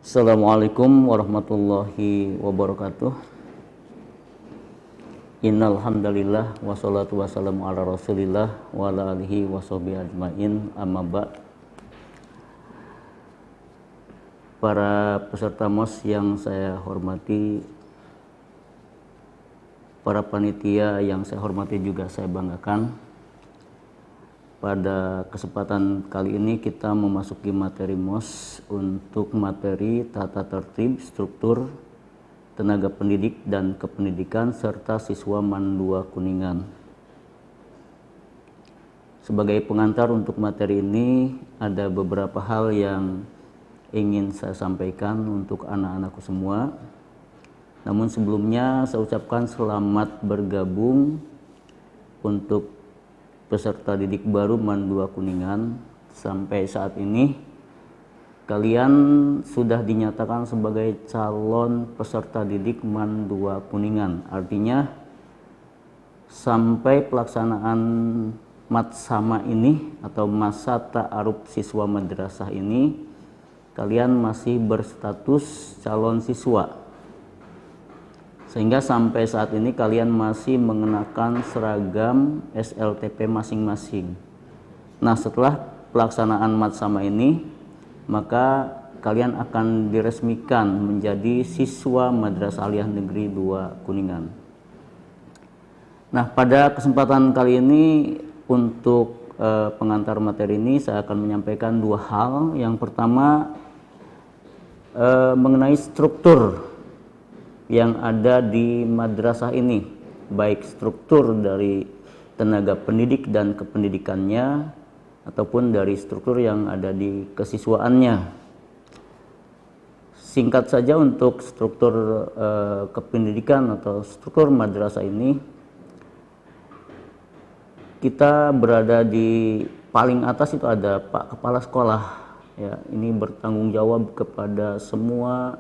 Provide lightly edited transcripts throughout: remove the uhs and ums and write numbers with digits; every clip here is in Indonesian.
Assalamualaikum warahmatullahi wabarakatuh. Innal hamdalillah wassalatu wassalamu ala Rasulillah wa ala alihi washabihi ajmain, amma ba'd. Para peserta MOS yang saya hormati, para panitia yang saya hormati juga saya banggakan. Pada kesempatan kali ini kita memasuki materi MOS untuk materi tata tertib, struktur, tenaga pendidik dan kependidikan serta siswa MAN 2 Kuningan. Sebagai pengantar untuk materi ini ada beberapa hal yang ingin saya sampaikan untuk anak-anakku semua. Namun sebelumnya saya ucapkan selamat bergabung untuk peserta didik baru MAN 2 Kuningan. Sampai saat ini kalian sudah dinyatakan sebagai calon peserta didik MAN 2 Kuningan. Artinya sampai pelaksanaan matsama ini atau masa ta'aruf siswa madrasah ini, kalian masih berstatus calon siswa. Sehingga sampai saat ini kalian masih mengenakan seragam SLTP masing-masing. Nah, setelah pelaksanaan matsama ini, maka kalian akan diresmikan menjadi siswa Madrasah Aliyah Negeri 2 Kuningan. Nah, pada kesempatan kali ini untuk pengantar materi ini saya akan menyampaikan dua hal. Yang pertama mengenai struktur yang ada di madrasah ini, baik struktur dari tenaga pendidik dan kependidikannya ataupun dari struktur yang ada di kesiswaannya. Singkat saja untuk struktur kependidikan atau struktur madrasah ini, kita berada di paling atas itu ada Pak Kepala Sekolah. Ya, ini bertanggung jawab kepada semua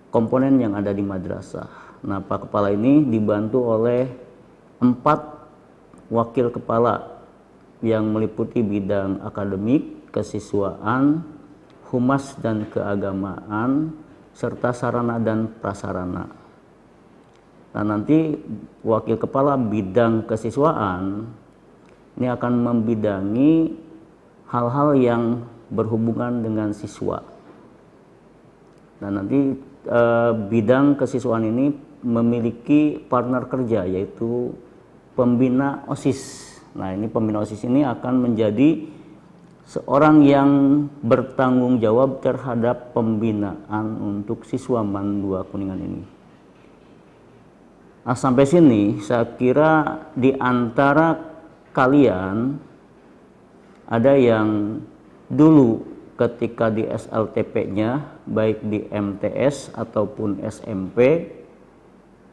komponen yang ada di madrasah. Nah, Pak Kepala ini dibantu oleh 4 wakil kepala yang meliputi bidang akademik, kesiswaan, humas dan keagamaan, serta sarana dan prasarana. Nah, nanti wakil kepala bidang kesiswaan ini akan membidangi hal-hal yang berhubungan dengan siswa. Nah, nanti bidang kesiswaan ini memiliki partner kerja, yaitu pembina OSIS. Nah, ini pembina OSIS ini akan menjadi seorang yang bertanggung jawab terhadap pembinaan untuk siswa MAN 2 Kuningan ini. Nah, sampai sini saya kira di antara kalian ada yang dulu ketika di SLTP-nya, baik di MTS ataupun SMP,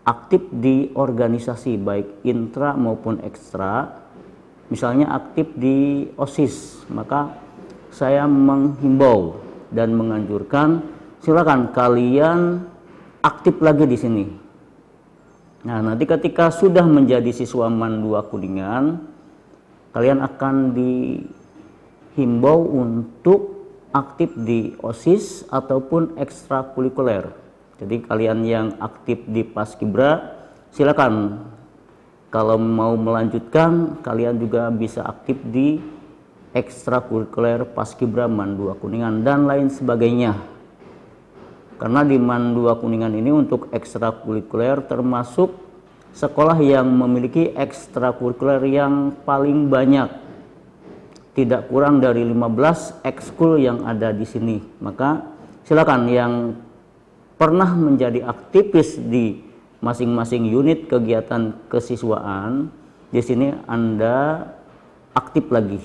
aktif di organisasi baik intra maupun ekstra, misalnya aktif di OSIS, maka saya menghimbau dan menganjurkan silakan kalian aktif lagi di sini. Nah, nanti ketika sudah menjadi siswa MAN 2 Kuningan, kalian akan dihimbau untuk aktif di OSIS ataupun ekstrakurikuler. Jadi kalian yang aktif di Paskibra, silakan. Kalau mau melanjutkan, kalian juga bisa aktif di ekstrakurikuler Paskibra MAN 2 Kuningan dan lain sebagainya. Karena di MAN 2 Kuningan ini untuk ekstrakurikuler termasuk sekolah yang memiliki ekstrakurikuler yang paling banyak. Tidak kurang dari 15 ekskul yang ada di sini. Maka silakan yang pernah menjadi aktivis di masing-masing unit kegiatan kesiswaan, di sini Anda aktif lagi.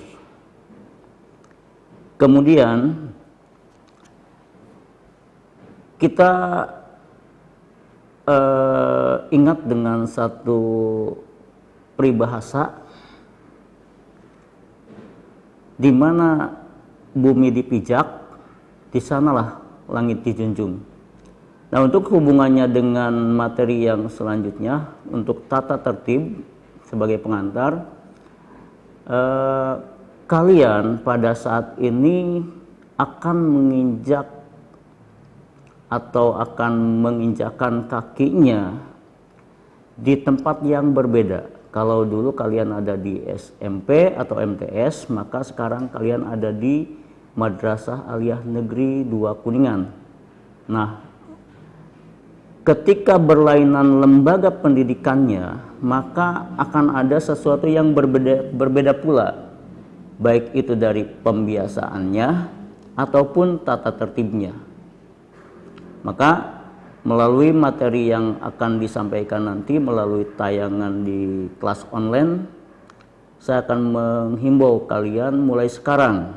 Kemudian kita ingat dengan satu peribahasa, di mana bumi dipijak, di sanalah langit dijunjung. Nah, untuk hubungannya dengan materi yang selanjutnya, untuk tata tertib sebagai pengantar, kalian pada saat ini akan menginjak atau akan menginjakkan kakinya di tempat yang berbeda. Kalau dulu kalian ada di SMP atau MTS, maka sekarang kalian ada di Madrasah Aliyah Negeri 2 Kuningan. Nah, ketika berlainan lembaga pendidikannya, maka akan ada sesuatu yang berbeda pula, baik itu dari pembiasaannya ataupun tata tertibnya. Maka melalui materi yang akan disampaikan nanti melalui tayangan di kelas online, saya akan menghimbau kalian mulai sekarang,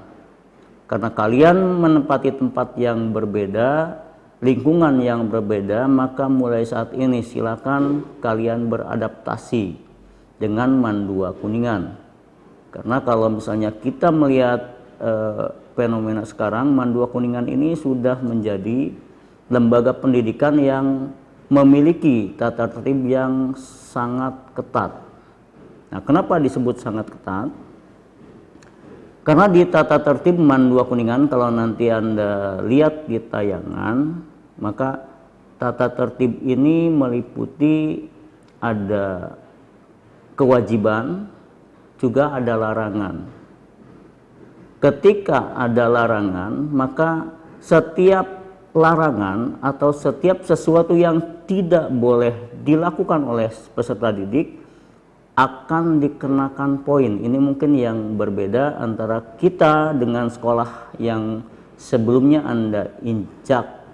karena kalian menempati tempat yang berbeda, lingkungan yang berbeda, maka mulai saat ini silakan kalian beradaptasi dengan MAN 2 Kuningan. Karena kalau misalnya kita melihat fenomena sekarang, MAN 2 Kuningan ini sudah menjadi lembaga pendidikan yang memiliki tata tertib yang sangat ketat. Nah, kenapa disebut sangat ketat? Karena di tata tertib MAN 2 Kuningan, kalau nanti Anda lihat di tayangan, maka tata tertib ini meliputi ada kewajiban, juga ada larangan. Ketika ada larangan, maka setiap larangan atau setiap sesuatu yang tidak boleh dilakukan oleh peserta didik akan dikenakan poin. Ini mungkin yang berbeda antara kita dengan sekolah yang sebelumnya Anda injak.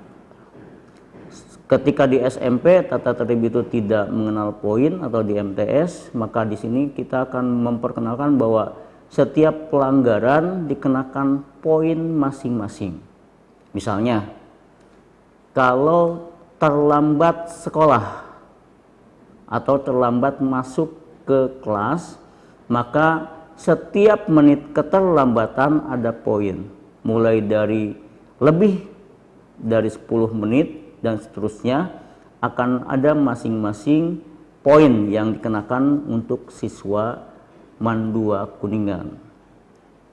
Ketika di SMP tata tertib itu tidak mengenal poin, atau di MTS, maka di sini kita akan memperkenalkan bahwa setiap pelanggaran dikenakan poin masing-masing. Misalnya, kalau terlambat sekolah atau terlambat masuk ke kelas, maka setiap menit keterlambatan ada poin, mulai dari lebih dari 10 menit dan seterusnya akan ada masing-masing poin yang dikenakan untuk siswa MAN 2 Kuningan.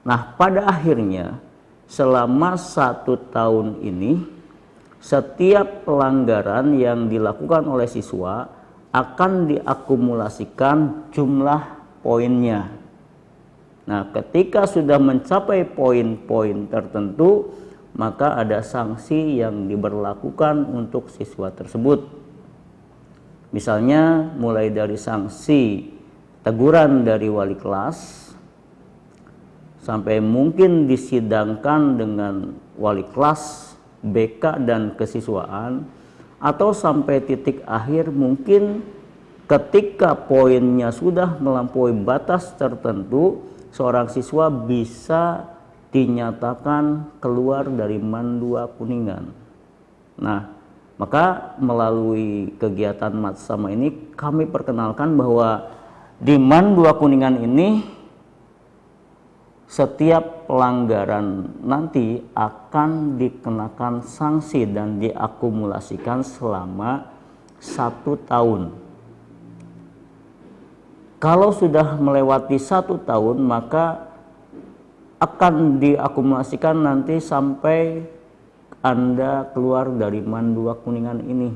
Nah, pada akhirnya selama 1 tahun ini, setiap pelanggaran yang dilakukan oleh siswa akan diakumulasikan jumlah poinnya. Nah, ketika sudah mencapai poin-poin tertentu, maka ada sanksi yang diberlakukan untuk siswa tersebut. Misalnya mulai dari sanksi teguran dari wali kelas, sampai mungkin disidangkan dengan wali kelas, BK dan kesiswaan, atau sampai titik akhir mungkin ketika poinnya sudah melampaui batas tertentu, seorang siswa bisa dinyatakan keluar dari MAN 2 Kuningan. Nah, maka melalui kegiatan Matsama ini kami perkenalkan bahwa di MAN 2 Kuningan ini setiap pelanggaran nanti akan dikenakan sanksi dan diakumulasikan selama 1 tahun. Kalau sudah melewati 1 tahun, maka akan diakumulasikan nanti sampai Anda keluar dari MAN 2 Kuningan ini.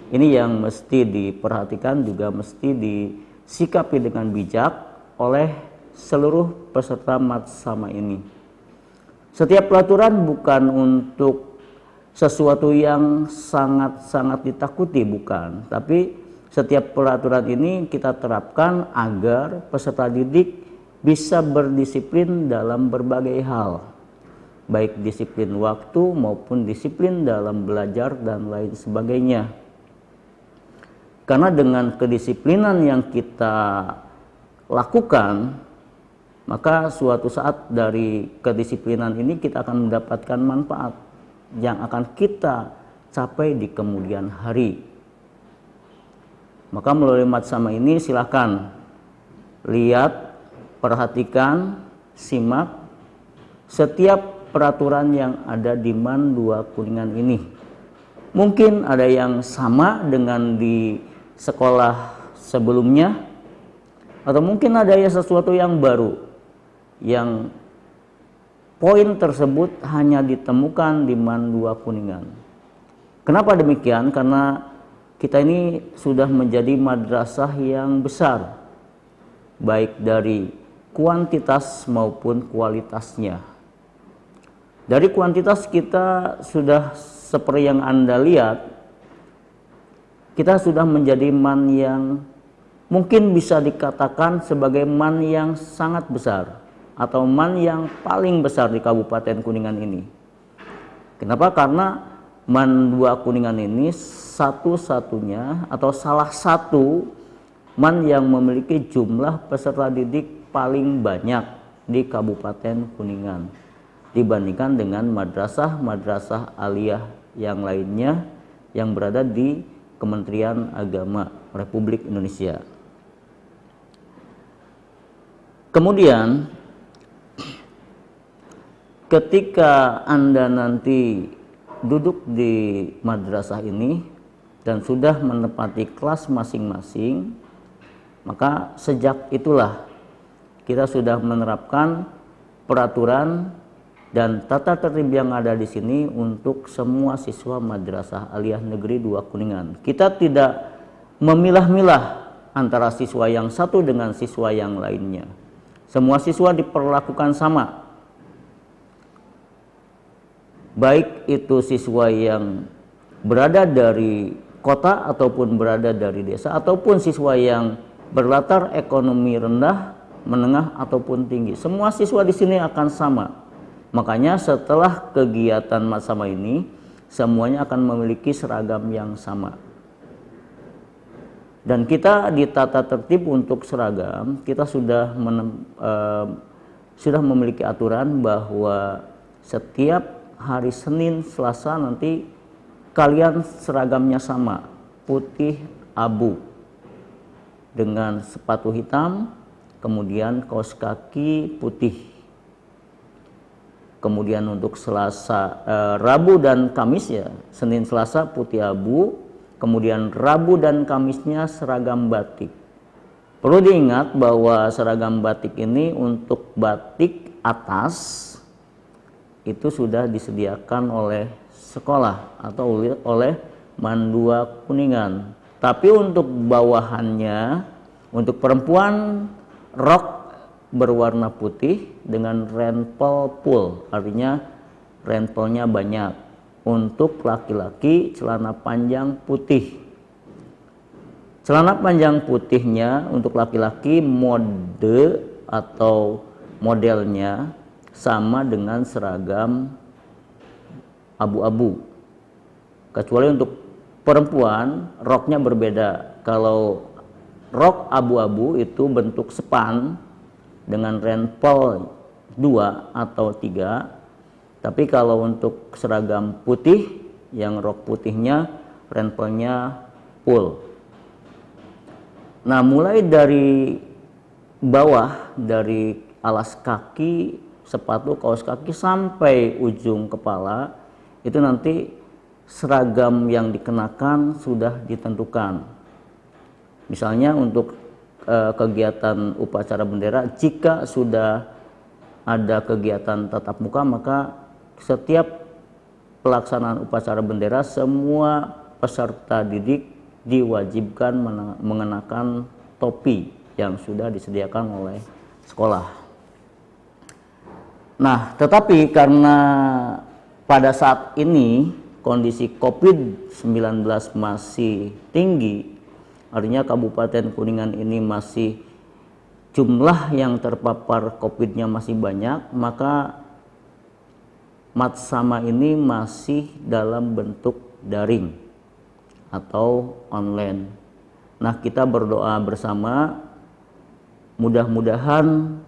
Ini yang mesti diperhatikan, juga mesti disikapi dengan bijak oleh seluruh peserta Matsama ini. Setiap peraturan bukan untuk sesuatu yang sangat-sangat ditakuti, bukan. Tapi setiap peraturan ini kita terapkan agar peserta didik bisa berdisiplin dalam berbagai hal, baik disiplin waktu maupun disiplin dalam belajar dan lain sebagainya. Karena dengan kedisiplinan yang kita lakukan, maka suatu saat dari kedisiplinan ini kita akan mendapatkan manfaat yang akan kita capai di kemudian hari. Maka melalui Matsama ini silakan lihat, perhatikan, simak setiap peraturan yang ada di MAN 2 Kuningan ini. Mungkin ada yang sama dengan di sekolah sebelumnya, atau mungkin ada ya sesuatu yang baru. yang poin tersebut hanya ditemukan di MAN 2 Kuningan. Kenapa demikian? Karena kita ini sudah menjadi madrasah yang besar, baik dari kuantitas maupun kualitasnya. Dari kuantitas kita sudah seperti yang Anda lihat, kita sudah menjadi MAN yang mungkin bisa dikatakan sebagai MAN yang sangat besar atau MAN yang paling besar di Kabupaten Kuningan ini. Kenapa? Karena MAN 2 Kuningan ini satu-satunya atau salah satu MAN yang memiliki jumlah peserta didik paling banyak di Kabupaten Kuningan dibandingkan dengan madrasah-madrasah aliyah yang lainnya yang berada di Kementerian Agama Republik Indonesia. Kemudian ketika Anda nanti duduk di madrasah ini dan sudah menempati kelas masing-masing, maka sejak itulah kita sudah menerapkan peraturan dan tata tertib yang ada di sini untuk semua siswa Madrasah Aliyah Negeri 2 Kuningan. Kita tidak memilah-milah antara siswa yang satu dengan siswa yang lainnya. Semua siswa diperlakukan sama. Baik itu siswa yang berada dari kota ataupun berada dari desa, ataupun siswa yang berlatar ekonomi rendah, menengah ataupun tinggi. Semua siswa di sini akan sama. Makanya setelah kegiatan sama ini, semuanya akan memiliki seragam yang sama. Dan kita di tata tertib untuk seragam, kita sudah memiliki aturan bahwa setiap hari Senin, Selasa nanti kalian seragamnya sama, putih abu dengan sepatu hitam, kemudian kaos kaki putih. Kemudian untuk Selasa, Rabu dan Kamis ya, Senin Selasa putih abu, kemudian Rabu dan Kamisnya seragam batik. Perlu diingat bahwa seragam batik ini untuk batik atas itu sudah disediakan oleh sekolah atau oleh MAN 2 Kuningan. Tapi untuk bawahannya, untuk perempuan rok berwarna putih dengan rempel full, artinya rempelnya banyak. Untuk laki-laki celana panjang putih. Celana panjang putihnya untuk laki-laki mode atau modelnya sama dengan seragam abu-abu. Kecuali untuk perempuan roknya berbeda. Kalau rok abu-abu itu bentuk sepan dengan rempel 2 atau 3. Tapi kalau untuk seragam putih, yang rok putihnya rempelnya full. Nah, mulai dari bawah, dari alas kaki, sepatu, kaos kaki sampai ujung kepala, itu nanti seragam yang dikenakan sudah ditentukan. Misalnya untuk kegiatan upacara bendera, jika sudah ada kegiatan tatap muka, maka setiap pelaksanaan upacara bendera semua peserta didik diwajibkan mengenakan topi yang sudah disediakan oleh sekolah. Nah, tetapi karena pada saat ini kondisi COVID-19 masih tinggi, artinya Kabupaten Kuningan ini masih jumlah yang terpapar COVID-nya masih banyak, maka Matsama ini masih dalam bentuk daring atau online. Nah, kita berdoa bersama, mudah-mudahan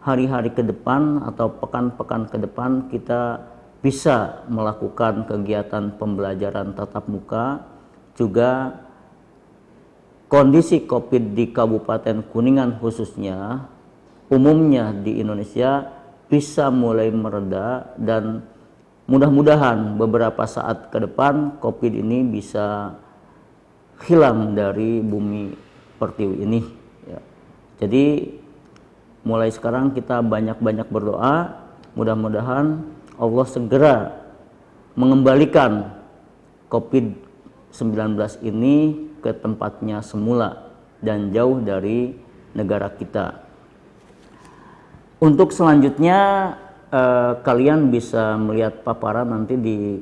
hari-hari ke depan atau pekan-pekan ke depan kita bisa melakukan kegiatan pembelajaran tatap muka. Juga kondisi COVID di Kabupaten Kuningan khususnya, umumnya di Indonesia bisa mulai mereda, dan mudah-mudahan beberapa saat ke depan COVID ini bisa hilang dari bumi pertiwi ini ya. Jadi mulai sekarang kita banyak-banyak berdoa, mudah-mudahan Allah segera mengembalikan COVID-19 ini ke tempatnya semula dan jauh dari negara kita. Untuk selanjutnya kalian bisa melihat paparan nanti di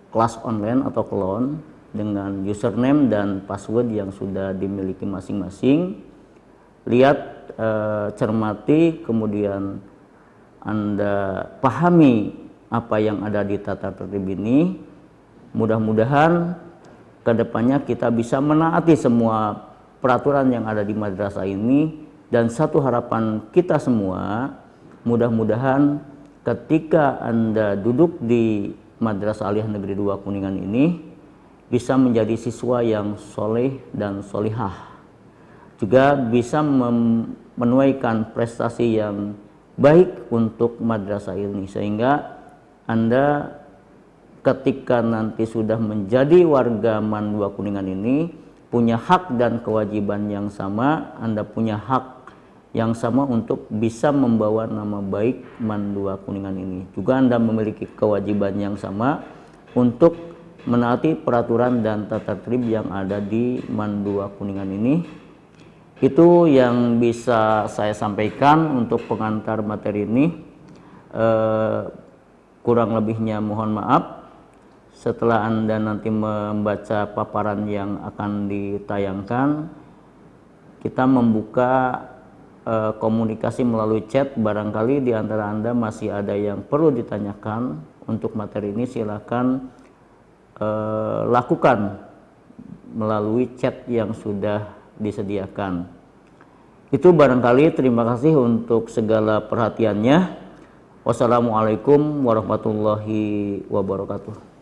kelas online atau klon dengan username dan password yang sudah dimiliki masing-masing. Lihat, cermati, kemudian Anda pahami apa yang ada di tata tertib ini. Mudah-mudahan kedepannya kita bisa menaati semua peraturan yang ada di madrasah ini, dan satu harapan kita semua, mudah-mudahan ketika Anda duduk di Madrasah Aliyah Negeri 2 Kuningan ini bisa menjadi siswa yang soleh dan solihah, juga bisa menuaikan prestasi yang baik untuk madrasah ini, sehingga Anda ketika nanti sudah menjadi warga MAN 2 Kuningan ini punya hak dan kewajiban yang sama. Anda punya hak yang sama untuk bisa membawa nama baik MAN 2 Kuningan ini. Juga Anda memiliki kewajiban yang sama untuk menaati peraturan dan tata tertib yang ada di MAN 2 Kuningan ini. Itu yang bisa saya sampaikan untuk pengantar materi ini. Kurang lebihnya mohon maaf. Setelah Anda nanti membaca paparan yang akan ditayangkan, kita membuka komunikasi melalui chat. Barangkali di antara Anda masih ada yang perlu ditanyakan untuk materi ini, silakan lakukan melalui chat yang sudah disediakan. Itu barangkali. Terima kasih untuk segala perhatiannya. Wassalamualaikum warahmatullahi wabarakatuh.